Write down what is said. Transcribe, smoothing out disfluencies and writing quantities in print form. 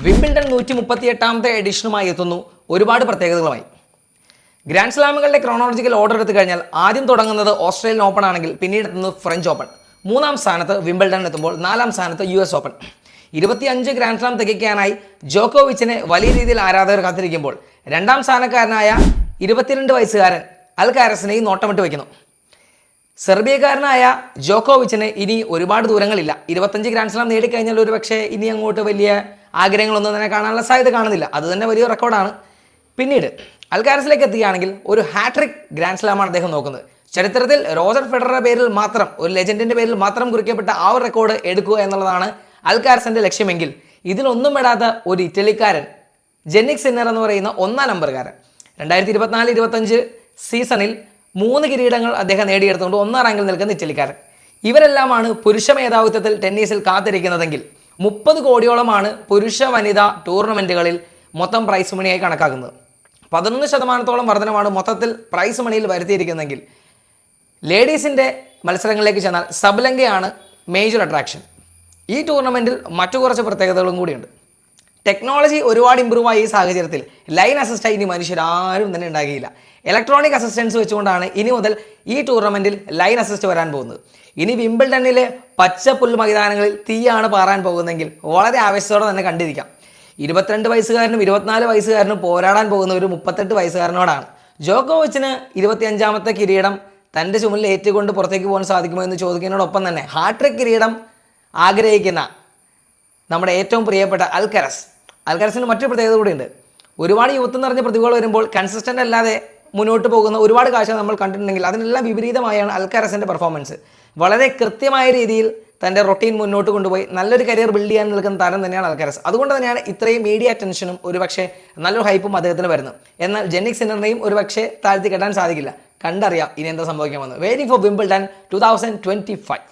Wimbledon 138ാമത്തെ എഡിഷനുമായി എത്തുന്നു ഒരുപാട് പ്രത്യേകതകളുമായി. Grand സ്ലാമുകളുടെ chronological order എടുത്തു കഴിഞ്ഞാൽ ആദ്യം തുടങ്ങുന്നത് ഓസ്ട്രേലിയൻ ഓപ്പൺ ആണെങ്കിൽ പിന്നീട് എത്തുന്നത് ഫ്രഞ്ച് ഓപ്പൺ, മൂന്നാം സ്ഥാനത്ത് വിംബിൾഡൺ എത്തുമ്പോൾ നാലാം സ്ഥാനത്ത് US ഓപ്പൺ. 25 ഗ്രാൻഡ് സ്ലാം തികയ്ക്കാനായി ജോക്കോവിച്ചിനെ വലിയ രീതിയിൽ ആരാധകർ കാത്തിരിക്കുമ്പോൾ രണ്ടാം സ്ഥാനക്കാരനായ 22 വയസ്സുകാരൻ അൽകാരസിനെയും നോട്ടമിട്ട് വയ്ക്കുന്നു. സെർബിയക്കാരനായ ജോക്കോവിച്ചിന് ഇനി ഒരുപാട് ദൂരങ്ങളില്ല. 25 ഗ്രാൻഡ് സ്ലാം നേടിക്കഴിഞ്ഞാൽ ഒരു പക്ഷേ ഇനി അങ്ങോട്ട് വലിയ ആഗ്രഹങ്ങളൊന്നും തന്നെ കാണാനുള്ള സാധ്യത കാണുന്നില്ല. അത് തന്നെ വലിയ റെക്കോർഡാണ്. പിന്നീട് അൽകാരസിലേക്ക് എത്തുകയാണെങ്കിൽ ഒരു ഹാട്രിക് ഗ്രാൻഡ് സ്ലാമാണ് അദ്ദേഹം നോക്കുന്നത്. ചരിത്രത്തിൽ റോജർ ഫെഡററുടെ പേരിൽ മാത്രം, ഒരു ലെജൻഡിന്റെ പേരിൽ മാത്രം കുറിക്കപ്പെട്ട ആ ഒരു റെക്കോർഡ് എടുക്കുക എന്നുള്ളതാണ് അൽകാരസിന്റെ ലക്ഷ്യമെങ്കിൽ ഇതിലൊന്നും പെടാത്ത ഒരു ഇറ്റലിക്കാരൻ ജെന്നിക് സിന്നർ എന്ന് പറയുന്ന 1-ാം നമ്പറുകാരൻ 2024-25 സീസണിൽ 3 കിരീടങ്ങൾ അദ്ദേഹം നേടിയെടുത്തുകൊണ്ട് 1-ാം റാങ്കിൽ നിൽക്കുന്ന ഇറ്റലിക്കാരൻ. ഇവരെല്ലാമാണ് പുരുഷ മേധാവിത്വത്തിൽ ടെന്നീസിൽ കാത്തിരിക്കുന്നതെങ്കിൽ 30 കോടിയോളമാണ് പുരുഷ വനിതാ ടൂർണമെന്റുകളിൽ മൊത്തം പ്രൈസ് മണിയായി കണക്കാക്കുന്നത്. 11% വർധനമാണ് മൊത്തത്തിൽ പ്രൈസ് മണിയിൽ വരുത്തിയിരിക്കുന്നതെങ്കിൽ ലേഡീസിൻ്റെ മത്സരങ്ങളിലേക്ക് ചെന്നാൽ സബ്ലങ്കയാണ് മേജർ അട്രാക്ഷൻ. ഈ ടൂർണമെൻറ്റിൽ മറ്റു കുറച്ച് പ്രത്യേകതകളും കൂടിയുണ്ട്. ടെക്നോളജി ഒരുപാട് ഇമ്പ്രൂവ് ആയ ഈ സാഹചര്യത്തിൽ ലൈൻ അസിസ്റ്റായി ഇനി മനുഷ്യരാരും തന്നെ ഉണ്ടാകില്ല. ഇലക്ട്രോണിക് അസിസ്റ്റൻസ് വെച്ചുകൊണ്ടാണ് ഇനി മുതൽ ഈ ടൂർണമെൻറ്റിൽ ലൈൻ അസിസ്റ്റ് വരാൻ പോകുന്നത്. ഇനി വിംബിൾഡണിലെ പച്ച പുൽ മൈതാനങ്ങളിൽ തീയാണ് പാറാൻ പോകുന്നതെങ്കിൽ വളരെ ആവേശത്തോടെ തന്നെ കണ്ടിരിക്കാം. 22 വയസ്സുകാരനും 24 വയസ്സുകാരനും പോരാടാൻ പോകുന്ന ഒരു 38 വയസ്സുകാരനോടാണ്. ജോക്കോവിച്ചിന് 25ാമത്തെ കിരീടം തൻ്റെ ചുമലിൽ ഏറ്റുകൊണ്ട് പുറത്തേക്ക് പോകാൻ സാധിക്കുമോ എന്ന് ചോദിക്കുന്നതിനോടൊപ്പം തന്നെ ഹാട്രിക് കിരീടം ആഗ്രഹിക്കുന്ന നമ്മുടെ ഏറ്റവും പ്രിയപ്പെട്ട അൽക്കരസിന് മറ്റൊരു പ്രത്യേകത കൂടിയുണ്ട്. ഒരുപാട് യുവത്വം നിറഞ്ഞ പ്രതിഭകൾ വരുമ്പോൾ കൺസിസ്റ്റൻ്റ് അല്ലാതെ മുന്നോട്ട് പോകുന്ന ഒരുപാട് കാഴ്ച നമ്മൾ കണ്ടിട്ടുണ്ടെങ്കിൽ അതിനെല്ലാം വിപരീതമായാണ് അൽക്കരസിൻ്റെ പെർഫോമൻസ്. വളരെ കൃത്യമായ രീതിയിൽ തൻ്റെ റൊട്ടീൻ മുന്നോട്ട് കൊണ്ടുപോയി നല്ലൊരു കരിയർ ബിൽഡ് ചെയ്യാൻ നിൽക്കുന്ന താരം തന്നെയാണ് അൽക്കരസ്. അതുകൊണ്ട് തന്നെയാണ് ഇത്രയും മീഡിയ അറ്റൻഷനും ഒരുപക്ഷെ നല്ലൊരു ഹൈപ്പും അദ്ദേഹത്തിന് വരുന്നത്. എന്നാൽ ജെന്നിക് സിന്നറിനെയും ഒരുപക്ഷെ താഴ്ത്തി കെട്ടാൻ സാധിക്കില്ല. കണ്ടറിയാം ഇനി എന്താ സംഭവിക്കാമെന്ന്. Waiting for Wimbledon 2025.